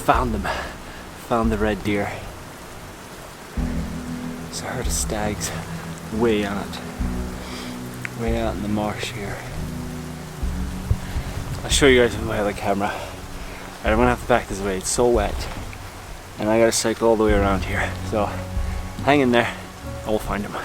found them. Found the red deer. There's a herd of stags way out in the marsh here. I'll show you guys with my other camera. Alright, I'm gonna have to back this away. It's so wet, and I gotta cycle all the way around here. So hang in there, I will find them.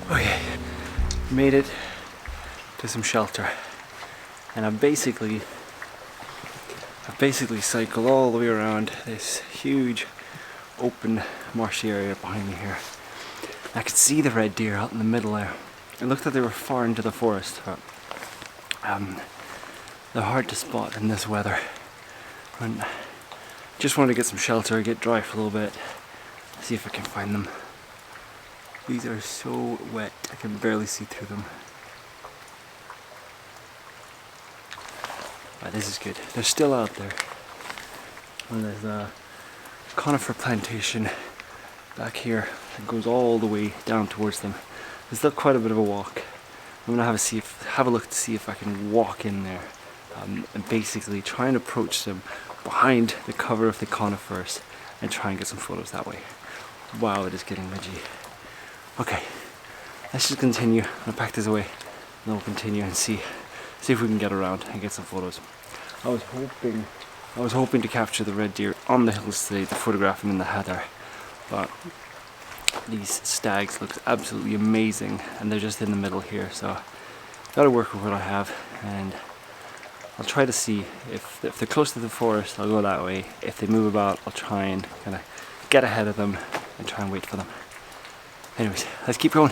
Okay, made it to some shelter, and I've basically cycled all the way around this huge open marshy area behind me here. I could see the red deer out in the middle there. It looked like they were far into the forest, but they're hard to spot in this weather. And just wanted to get some shelter, get dry for a little bit, see if I can find them. These are so wet, I can barely see through them. But this is good. They're still out there. And there's a conifer plantation back here that goes all the way down towards them. There's still quite a bit of a walk. I'm gonna have a look to see if I can walk in there and basically try and approach them behind the cover of the conifers and try and get some photos that way. Wow, it is getting midgy. Okay, let's just continue. I'm gonna pack this away and then we'll continue and see if we can get around and get some photos. I was hoping to capture the red deer on the hills today to photograph them in the heather, but these stags look absolutely amazing and they're just in the middle here, so gotta work with what I have, and I'll try to see if they're close to the forest, I'll go that way. If they move about, I'll try and kind of get ahead of them and try and wait for them. Anyways, let's keep going.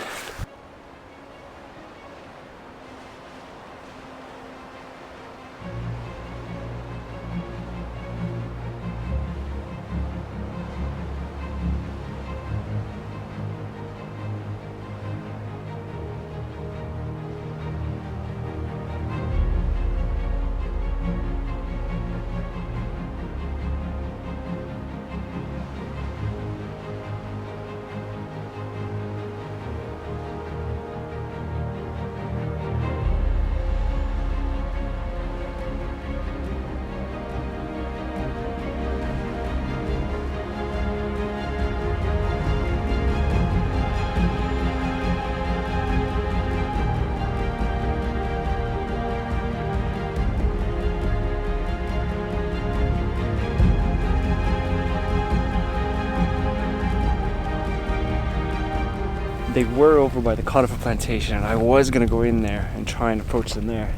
They were over by the conifer plantation and I was going to go in there and try and approach them there.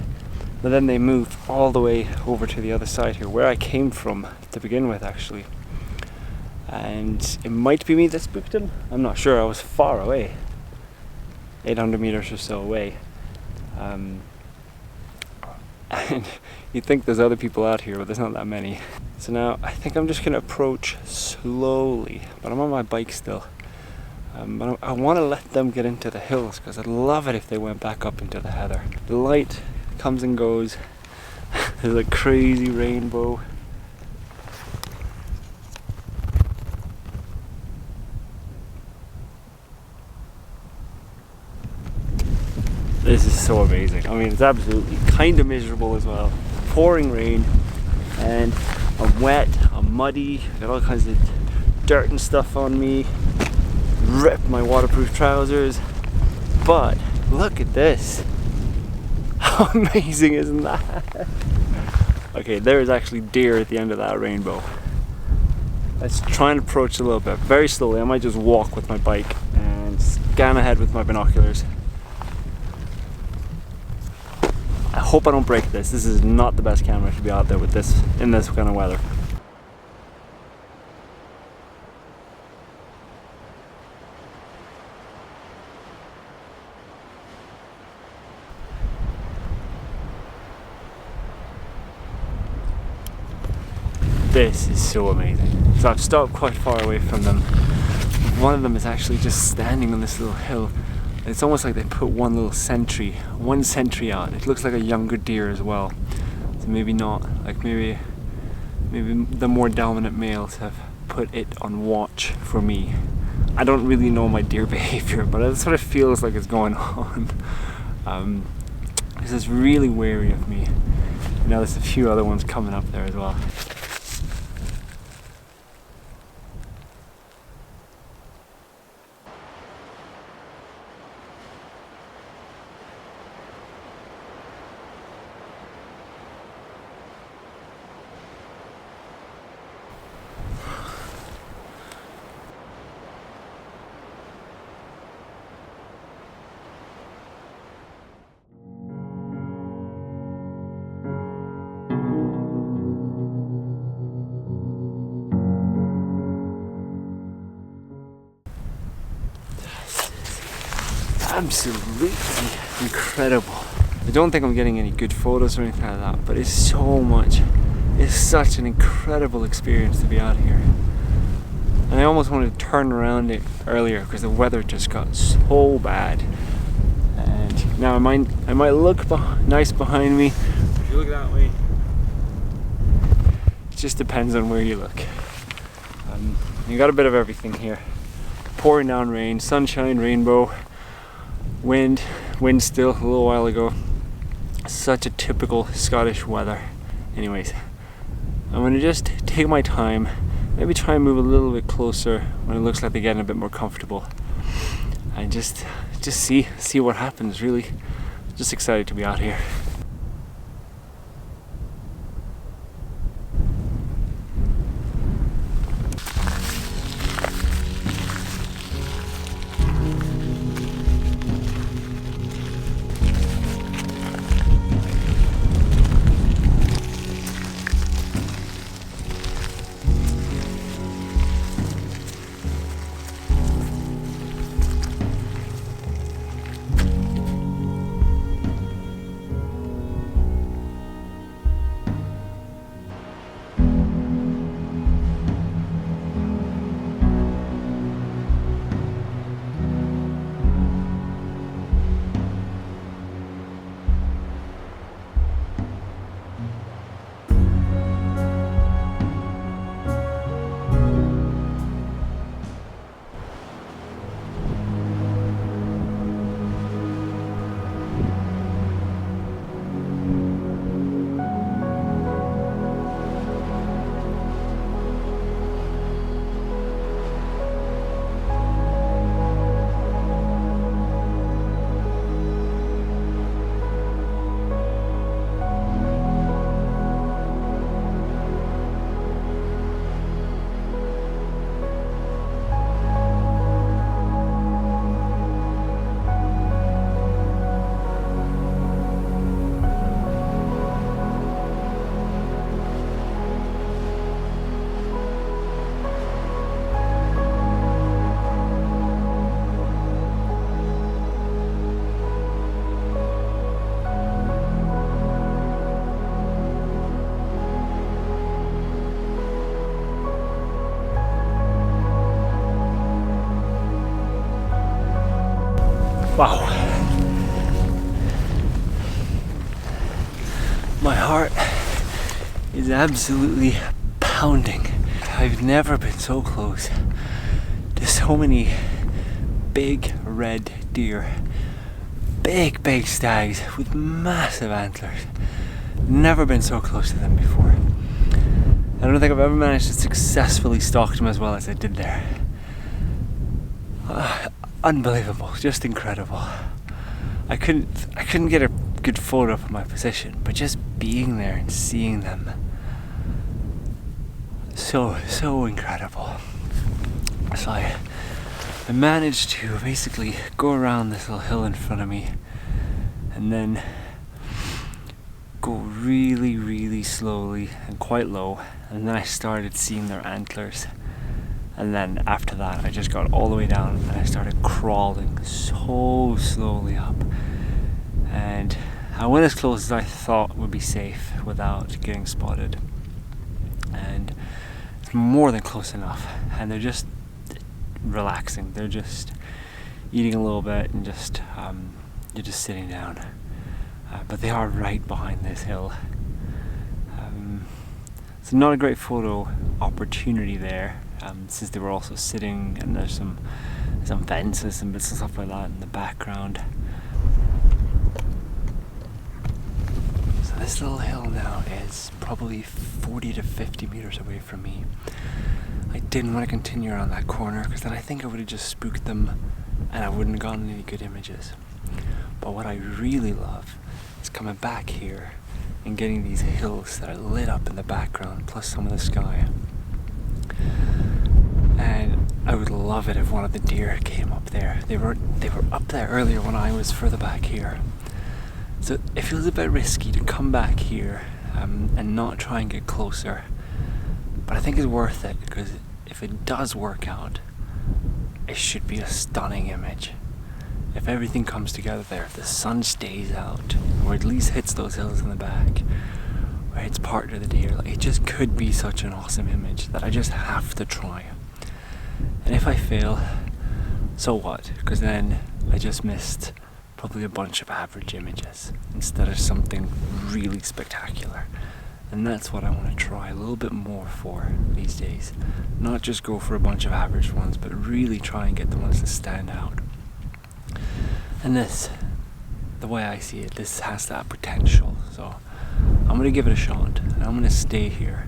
But then they moved all the way over to the other side here, where I came from to begin with actually. And it might be me that spooked them, I'm not sure, I was far away. 800 meters or so away. And you'd think there's other people out here, but there's not that many. So now I think I'm just going to approach slowly, but I'm on my bike still. But I want to let them get into the hills because I'd love it if they went back up into the heather. The light comes and goes. There's a crazy rainbow. This is so amazing. I mean, it's absolutely kind of miserable as well. Pouring rain, and I'm wet, I'm muddy, I got all kinds of dirt and stuff on me. Ripped my waterproof trousers, but look at this. How amazing isn't that? Okay, there is actually deer at the end of that rainbow. Let's try and approach a little bit, very slowly. I might just walk with my bike and scan ahead with my binoculars. I hope I don't break this. This is not the best camera to be out there with this in this kind of weather. This is so amazing. So I've stopped quite far away from them. One of them is actually just standing on this little hill. It's almost like they put one sentry out. It looks like a younger deer as well. So maybe not, like maybe the more dominant males have put it on watch for me. I don't really know my deer behavior, but that's what it feels like is going on. It's really wary of me. Now there's a few other ones coming up there as well. Absolutely incredible. I don't think I'm getting any good photos or anything like that, but it's such an incredible experience to be out here. And I almost wanted to turn around it earlier because the weather just got so bad. And now I might look nice behind me. If you look that way, it just depends on where you look. You got a bit of everything here. Pouring down rain, sunshine, rainbow. Wind still a little while ago. Such a typical Scottish weather. Anyways, I'm gonna just take my time, maybe try and move a little bit closer when it looks like they're getting a bit more comfortable, and just see what happens. Really, just excited to be out here. Wow. My heart is absolutely pounding. I've never been so close to so many big red deer. Big stags with massive antlers. Never been so close to them before. I don't think I've ever managed to successfully stalk them as well as I did there. Unbelievable, just incredible. I couldn't get a good photo from my position, but just being there and seeing them, so incredible. So I managed to basically go around this little hill in front of me and then go really slowly and quite low, and then I started seeing their antlers, and then after that I just got all the way down and I started crawling so slowly up, and I went as close as I thought would be safe without getting spotted, and it's more than close enough, and they're just relaxing, they're just eating a little bit and just you're just sitting down. But they are right behind this hill. It's not a great photo opportunity there, since they were also sitting, and there's some fences and bits and stuff like that in the background. So this little hill now is probably 40 to 50 meters away from me. I didn't want to continue around that corner because then I think I would have just spooked them and I wouldn't have gotten any good images. But what I really love is coming back here and getting these hills that are lit up in the background, plus some of the sky. And I would love it if one of the deer came up there. They were up there earlier when I was further back here. So it feels a bit risky to come back here and not try and get closer. But I think it's worth it, because if it does work out, it should be a stunning image. If everything comes together there, if the sun stays out, or at least hits those hills in the back, or hits part of the deer, like, it just could be such an awesome image that I just have to try. And if I fail, so what? Because then I just missed probably a bunch of average images instead of something really spectacular. And that's what I want to try a little bit more for these days. Not just go for a bunch of average ones, but really try and get the ones that stand out. And this, the way I see it, this has that potential. So I'm going to give it a shot, and I'm going to stay here.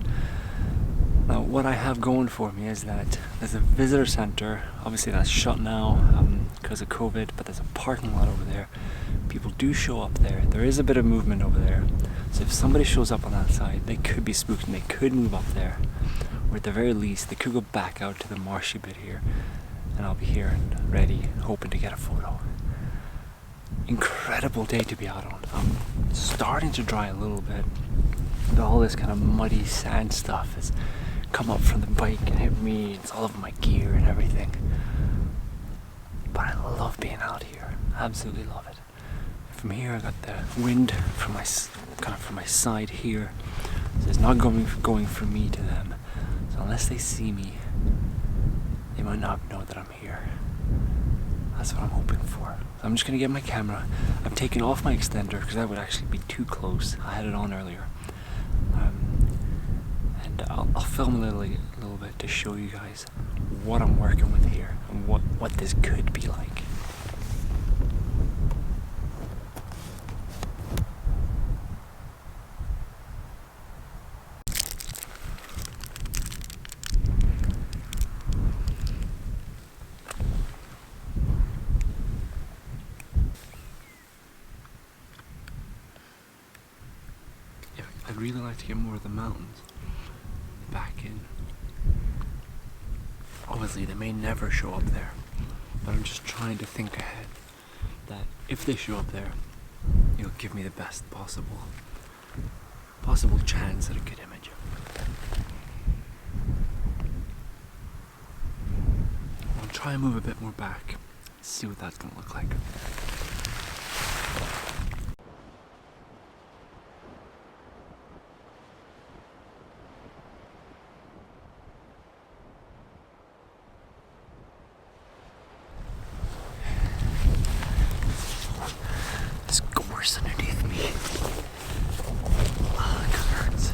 Now, what I have going for me is that there's a visitor center. Obviously that's shut now because of COVID, but there's a parking lot over there. People do show up there. There is a bit of movement over there. So if somebody shows up on that side, they could be spooked and they could move up there. Or at the very least, they could go back out to the marshy bit here. And I'll be here and ready, hoping to get a photo. Incredible day to be out on. I'm starting to dry a little bit. All this kind of muddy sand stuff has come up from the bike and hit me. It's all over my gear and everything. But I love being out here. Absolutely love it. From here I got the wind from my side here, so it's not going from me to them. So unless they see me, they might not know that I'm here. That's what I'm hoping for. So I'm just gonna get my camera. I'm taking off my extender because that would actually be too close. I had it on earlier, and I'll film a little bit to show you guys what I'm working with here and what this could be like. I'd really like to get more of the mountains back in. Obviously they may never show up there, but I'm just trying to think ahead that if they show up there, it'll give me the best possible chance at a good image. I'll try and move a bit more back, see what that's going to look like. Underneath me. Oh, it hurts.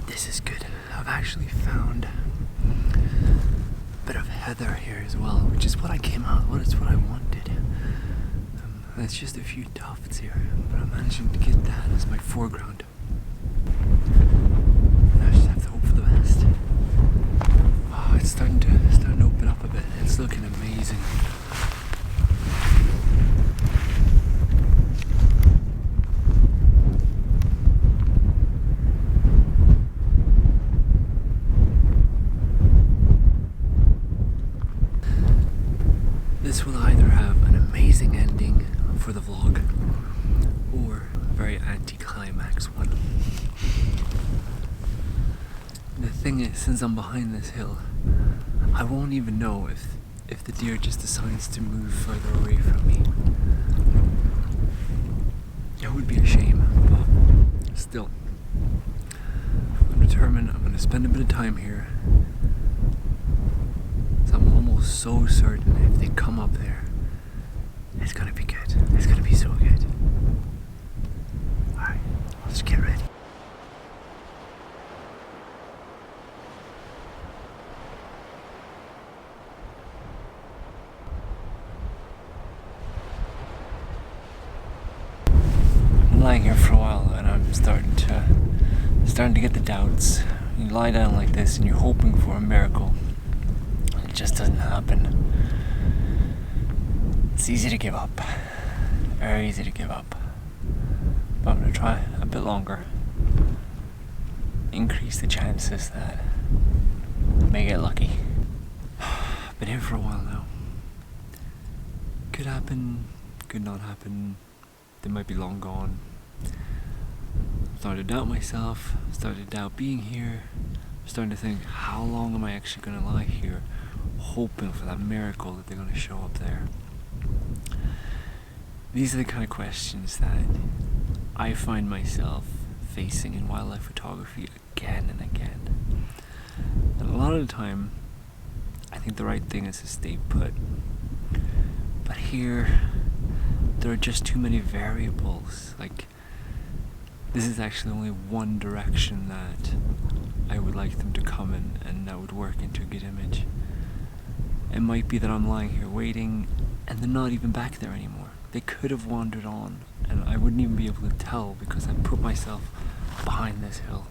This is good. I've actually found a bit of heather here as well, which is what I came out with. It's what I wanted. There's just a few tufts here, but I'm managing to get that as my foreground. I just have to hope for the best. Oh, it's starting to open up a bit. It's looking amazing. This will either have an amazing ending for the vlog or a very anti-climax one. The thing is, since I'm behind this hill, I won't even know if the deer just decides to move further away from me. It would be a shame, but still. I'm determined I'm going to spend a bit of time here. So I'm almost so certain if they come up there, it's going to be good. It's going to be so good. Alright, let's get ready. Lying here for a while and I'm starting to get the doubts. You lie down like this and you're hoping for a miracle. It just doesn't happen. It's easy to give up. Very easy to give up. But I'm gonna try a bit longer. Increase the chances that I may get lucky. Been here for a while now. Could happen, could not happen. They might be long gone. Started to doubt myself, started to doubt being here. Starting to think, how long am I actually going to lie here, hoping for that miracle that they're going to show up there? These are the kind of questions that I find myself facing in wildlife photography again and again. And a lot of the time, I think the right thing is to stay put. But here, there are just too many variables. Like, this is actually only one direction that I would like them to come in, and that would work into a good image. It might be that I'm lying here waiting and they're not even back there anymore. They could have wandered on and I wouldn't even be able to tell because I put myself behind this hill.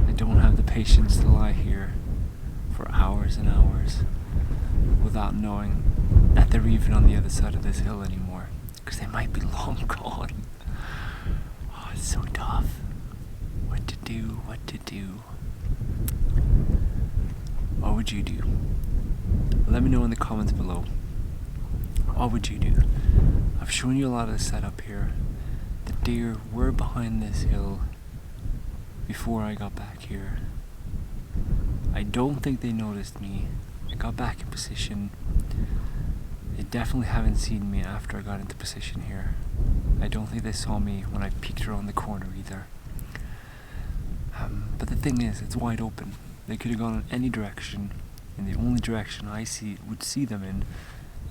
I don't have the patience to lie here for hours and hours without knowing that they're even on the other side of this hill anymore, because they might be long gone. Oh, it's so tough. What to do? What would you do? Let me know in the comments below. What would you do? I've shown you a lot of the setup here. The deer were behind this hill before I got back here. I don't think they noticed me. I got back in position. They definitely haven't seen me after I got into position here. I don't think they saw me when I peeked around the corner either. But the thing is, it's wide open. They could have gone in any direction, and the only direction I would see them in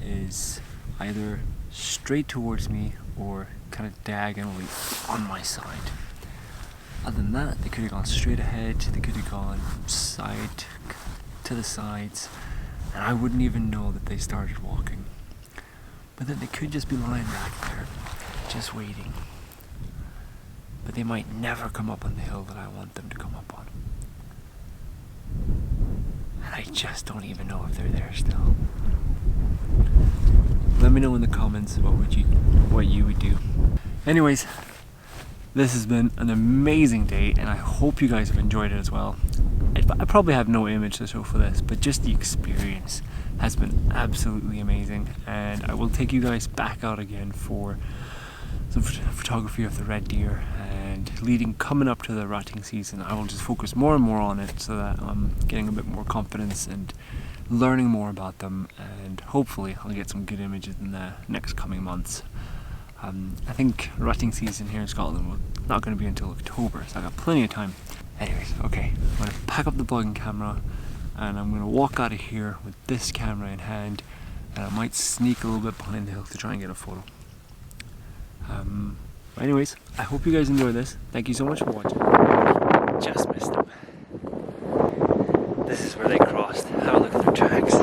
is either straight towards me or kind of diagonally on my side. Other than that, they could have gone straight ahead, they could have gone side to the sides, and I wouldn't even know that they started walking. But then they could just be lying back there, just waiting. But they might never come up on the hill that I want them to come up on. And I just don't even know if they're there still. Let me know in the comments what you would do. Anyways, this has been an amazing day, and I hope you guys have enjoyed it as well. I probably have no image to show for this, but just the experience has been absolutely amazing, and I will take you guys back out again for some photography of the red deer, and coming up to the rutting season, I will just focus more and more on it so that I'm getting a bit more confidence and learning more about them, and hopefully I'll get some good images in the next coming months. I think rutting season here in Scotland will not going to be until October, so I got plenty of time. Anyways, okay, I'm going to pack up the vlogging camera and I'm going to walk out of here with this camera in hand, and I might sneak a little bit behind the hill to try and get a photo. Anyways, I hope you guys enjoy this. Thank you so much for watching. Just missed them. This is where they crossed. Have a look at their tracks.